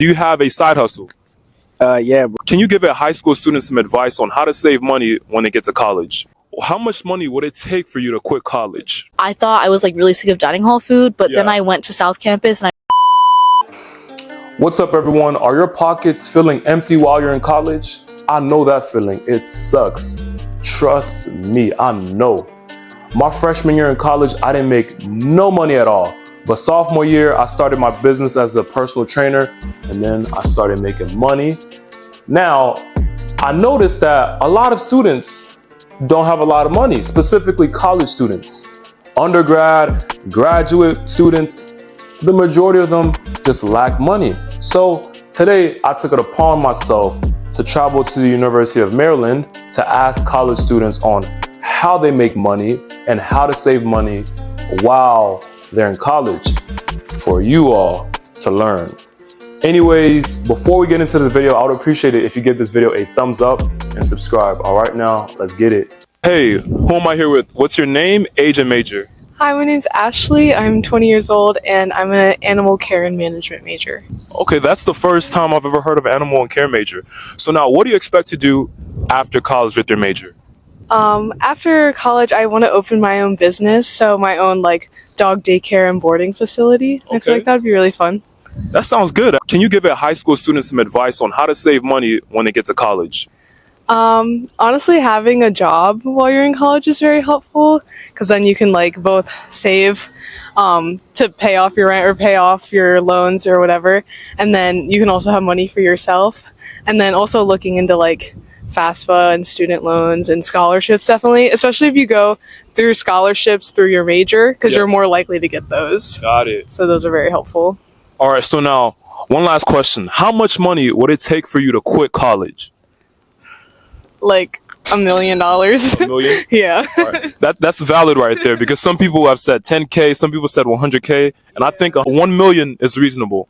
Do you have a side hustle? Yeah, bro. Can you give a high school student some advice on how to save money when they get to college? How much money would it take for you to quit college? I thought I was like really sick of dining hall food, but then I went to South Campus and What's up, everyone? Are your pockets feeling empty while you're in college? I know that feeling. It sucks. Trust me, I know. My freshman year in college, I didn't make no money at all. But sophomore year, I started my business as a personal trainer, and then I started making money. Now, I noticed that a lot of students don't have a lot of money, specifically college students. Undergrad, graduate students, the majority of them just lack money. So today, I took it upon myself to travel to the University of Maryland to ask college students on how they make money and how to save money while they're in college for you all to learn. Anyways, before we get into the video, I would appreciate it if you give this video a thumbs up and subscribe. All right, now let's get it. Hey, who am I here with? What's your name, age, and major? Hi, my name's Ashley. I'm 20 years old and I'm an animal care and management major. Okay, that's the first time I've ever heard of an animal and care major. So now, what do you expect to do after college with your major? After college, I want to open my own business, so my own like dog daycare and boarding facility. I feel like that'd be really fun. That sounds good. Can you give a high school student some advice on how to save money when they get to college? Honestly, having a job while you're in college is very helpful because then you can like both save to pay off your rent or pay off your loans or whatever, and then you can also have money for yourself. And then also looking into like FAFSA and student loans and scholarships, definitely, especially if you go through scholarships through your major because you're more likely to get those. Got it. So those are very helpful. All right, so now, one last question. How much money would it take for you to quit college? Like $1 million. $1 million? Yeah. All right. That's valid right there because some people have said 10K, some people said 100K, and I think 1 million is reasonable.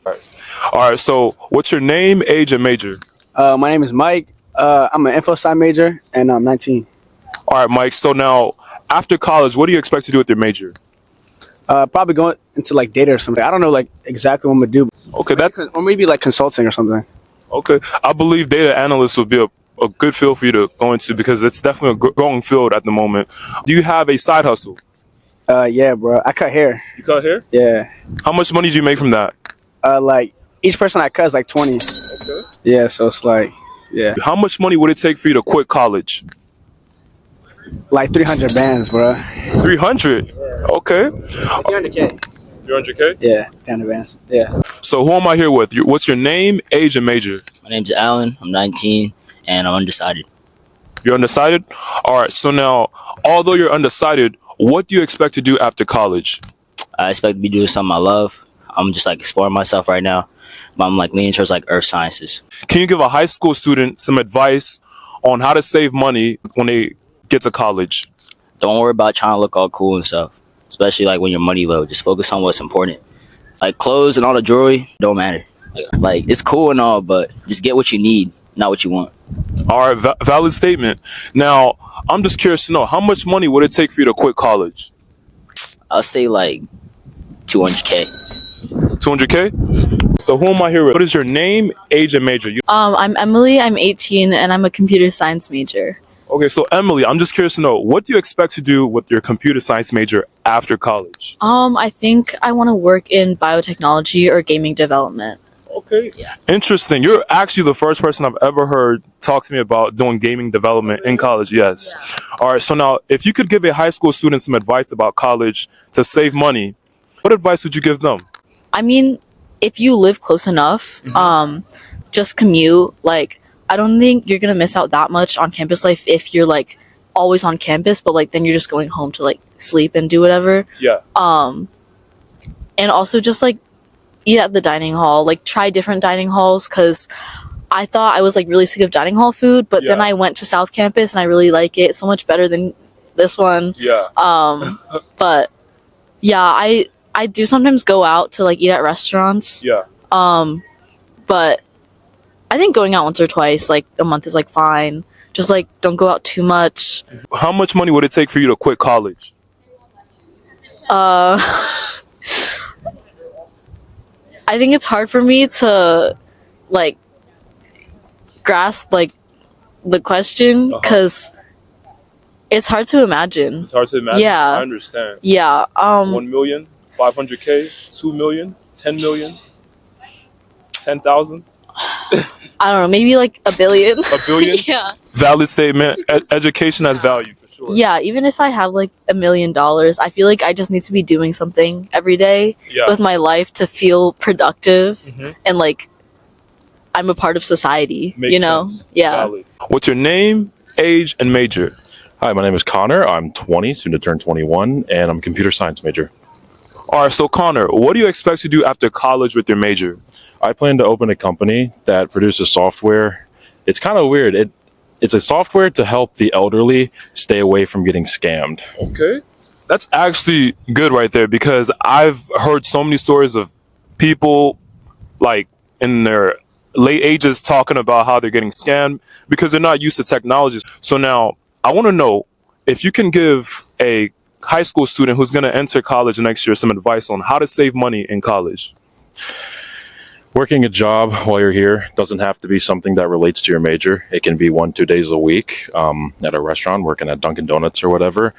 All right, so what's your name, age, and major? My name is Mike. I'm an info sci major, and I'm 19. All right, Mike, so now, after college, what do you expect to do with your major? Probably going into like data or something. I don't know like exactly what I'm gonna do. Okay, or maybe like consulting or something. Okay, I believe data analyst would be a good field for you to go into because it's definitely a growing field at the moment. Do you have a side hustle? Yeah, bro. I cut hair. You cut hair? Yeah. How much money do you make from that? Like each person I cut is like 20. Okay. Yeah, so it's like, yeah. How much money would it take for you to quit college? Like 300 bands, bro. 300? Okay. 300K. 300K? Yeah, 300 bands. Yeah. So who am I here with? What's your name, age, and major? My name's Alan. I'm 19, and I'm undecided. You're undecided? All right, so now, although you're undecided, what do you expect to do after college? I expect to be doing something I love. I'm just like exploring myself right now, but I'm like leaning towards like earth sciences. Can you give a high school student some advice on how to save money when they get to college? Don't worry about trying to look all cool and stuff, especially like when you're money low. Just focus on what's important. Like clothes and all the jewelry don't matter. Like it's cool and all, but just get what you need, not what you want. All right, valid statement. Now, I'm just curious to know, how much money would it take for you to quit college? I'll say like 200K. 200K? So who am I here with? What is your name, age, and major? I'm Emily, I'm 18, and I'm a computer science major. Okay, so Emily, I'm just curious to know, what do you expect to do with your computer science major after college? I think I want to work in biotechnology or gaming development. Okay. Yeah. Interesting. You're actually the first person I've ever heard talk to me about doing gaming development in college. Yes. Yeah. All right. So now, if you could give a high school student some advice about college to save money, what advice would you give them? I mean, if you live close enough, just commute. Like, I don't think you're going to miss out that much on campus life if you're like always on campus, but like then you're just going home to like sleep and do whatever. Yeah. And also just like eat at the dining hall, like try different dining halls, because I thought I was like really sick of dining hall food, but then I went to South Campus and I really like it. It's so much better than this one. Yeah. But yeah, I do sometimes go out to like eat at restaurants. Yeah. But I think going out once or twice like a month is like fine. Just like don't go out too much. How much money would it take for you to quit college? I think it's hard for me to like grasp like the question because it's hard to imagine. It's hard to imagine. Yeah. I understand. Yeah. 1 million, 500K, 2 million, 10 million, 10,000, I don't know, maybe like a billion. a billion. Yeah. Valid statement. Education has value for sure. Yeah, even if I have like $1 million, I feel like I just need to be doing something every day Yeah. with my life to feel productive Mhm. and like I'm a part of society, Makes you know? sense. Yeah. Valid. What's your name, age, and major? Hi, my name is Connor. I'm 20, soon to turn 21, and I'm a computer science major. All right, so Connor, what do you expect to do after college with your major? I plan to open a company that produces software. It's kind of weird. It's a software to help the elderly stay away from getting scammed. Okay. That's actually good right there because I've heard so many stories of people like in their late ages talking about how they're getting scammed because they're not used to technology. So now I want to know if you can give a high school student who's going to enter college next year some advice on how to save money in college. Working a job while you're here doesn't have to be something that relates to your major. It can be 1-2 days a week at a restaurant, working at Dunkin' Donuts or whatever.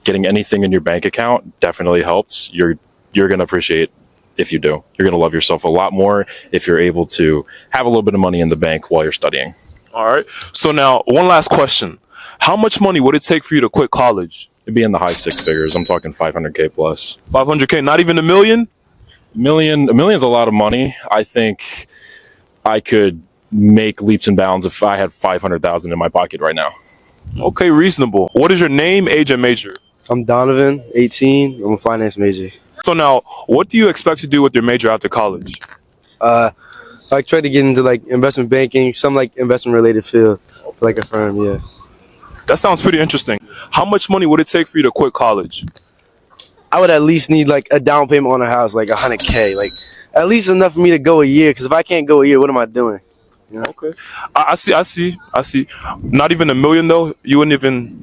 Getting anything in your bank account definitely helps. You're going to appreciate if you do. You're going to love yourself a lot more if you're able to have a little bit of money in the bank while you're studying. All right. So now one last question. How much money would it take for you to quit college? It'd be in the high six figures. I'm talking 500K plus. 500K, not even a million? A million's a lot of money. I think I could make leaps and bounds if I had 500,000 in my pocket right now. Okay, reasonable. What is your name, age, and major? I'm Donovan, 18. I'm a finance major. So now, what do you expect to do with your major after college? I try to get into like investment banking, some like investment related field, like a firm. Yeah. That sounds pretty interesting. How much money would it take for you to quit college? I would at least need like a down payment on a house, like 100K, like at least enough for me to go a year. Because if I can't go a year, what am I doing? You know? Okay, I see. Not even a million though. You wouldn't even.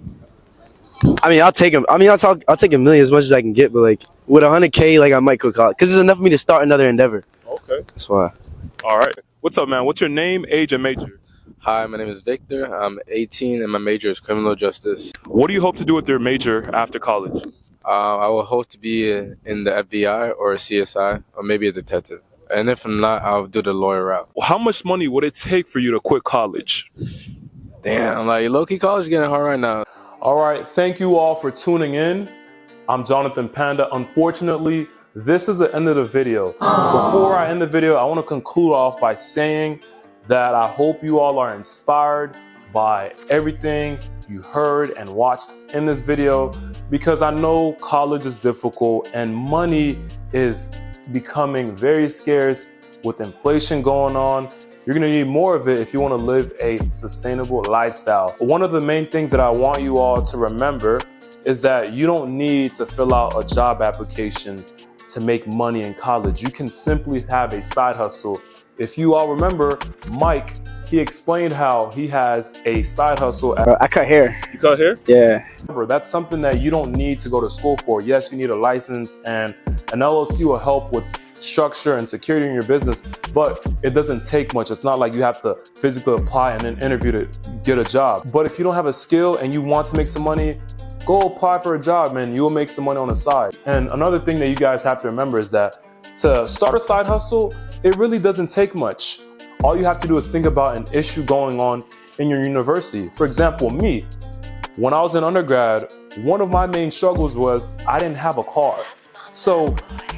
I mean, I'll take them. I mean, I'll take $1 million as much as I can get, but like with 100K, like I might quit college because it's enough for me to start another endeavor. Okay. That's why. All right. What's up, man? What's your name, age, and major? Hi, my name is Victor. I'm 18 and my major is criminal justice. What do you hope to do with your major after college? I will hope to be in the FBI or a CSI or maybe a detective. And if not, I'll do the lawyer route. How much money would it take for you to quit college? Damn, like low-key college is getting hard right now. All right. Thank you all for tuning in. I'm Jonathan Panda. Unfortunately, this is the end of the video. Before I end the video, I want to conclude off by saying that I hope you all are inspired by everything you heard and watched in this video because I know college is difficult and money is becoming very scarce with inflation going on. You're gonna need more of it if you wanna live a sustainable lifestyle. One of the main things that I want you all to remember is that you don't need to fill out a job application to make money in college. You can simply have a side hustle. If you all remember, Mike, he explained how he has a side hustle. I cut hair. You cut hair? Yeah. Remember, that's something that you don't need to go to school for. Yes, you need a license and an LLC will help with structure and security in your business, but it doesn't take much. It's not like you have to physically apply and then interview to get a job. But if you don't have a skill and you want to make some money, go apply for a job, man. You will make some money on the side. And another thing that you guys have to remember is that to start a side hustle, it really doesn't take much. All you have to do is think about an issue going on in your university. For example, me, when I was in undergrad, one of my main struggles was I didn't have a car. So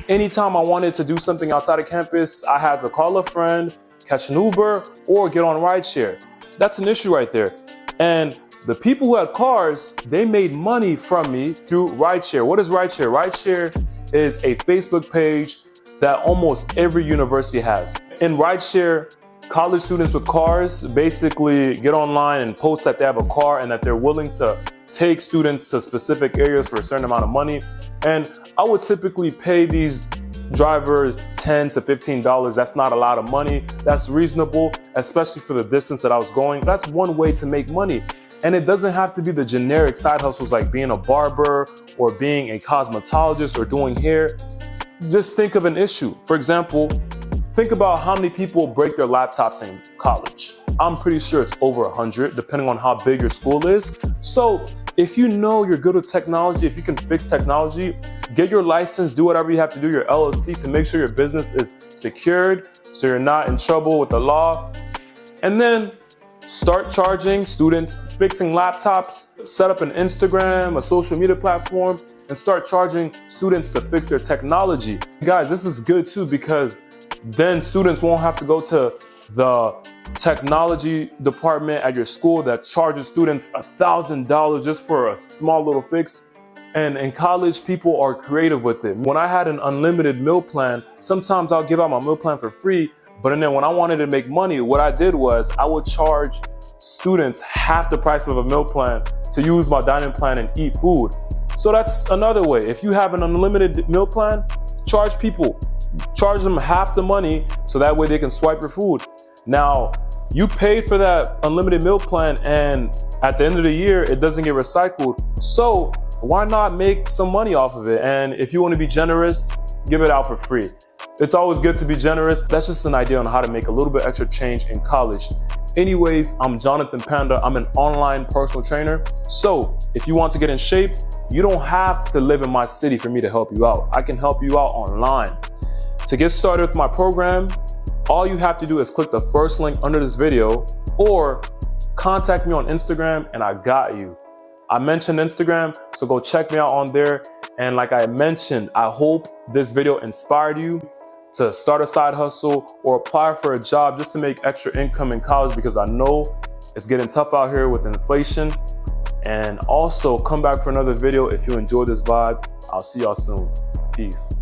anytime I wanted to do something outside of campus, I had to call a friend, catch an Uber, or get on rideshare. That's an issue right there. And the people who had cars, they made money from me through rideshare. What is rideshare? Rideshare is a Facebook page that almost every university has. In rideshare, college students with cars basically get online and post that they have a car and that they're willing to take students to specific areas for a certain amount of money. And I would typically pay these drivers $10 to $15. That's not a lot of money. That's reasonable, especially for the distance that I was going. That's one way to make money. And it doesn't have to be the generic side hustles like being a barber or being a cosmetologist or doing hair. Just think of an issue. For example, Think about how many people break their laptops in college. I'm pretty sure it's over 100, depending on how big your school is. So if you know you're good with technology, if you can fix technology, get your license, do whatever you have to do, your LLC, to make sure your business is secured so you're not in trouble with the law. And then start charging students fixing laptops, set up an Instagram, a social media platform, and start charging students to fix their technology. Guys, this is good too, because then students won't have to go to the technology department at your school that charges students $1,000 just for a small little fix. And in college, people are creative with it. When I had an unlimited meal plan, sometimes I'll give out my meal plan for free, but then when I wanted to make money, what I did was I would charge students half the price of a meal plan to use my dining plan and eat food. So that's another way. If you have an unlimited meal plan, charge them half the money so that way they can swipe your food. Now, you paid for that unlimited meal plan and at the end of the year, it doesn't get recycled. So why not make some money off of it? And if you want to be generous, give it out for free. It's always good to be generous. That's just an idea on how to make a little bit extra change in college. Anyways, I'm Jonathan Panda. I'm an online personal trainer. So if you want to get in shape, you don't have to live in my city for me to help you out. I can help you out online. To get started with my program, all you have to do is click the first link under this video or contact me on Instagram and I got you. I mentioned Instagram, so go check me out on there. And like I mentioned, I hope this video inspired you to start a side hustle or apply for a job just to make extra income in college, because I know it's getting tough out here with inflation. And also come back for another video if you enjoyed this vibe. I'll see y'all soon. Peace.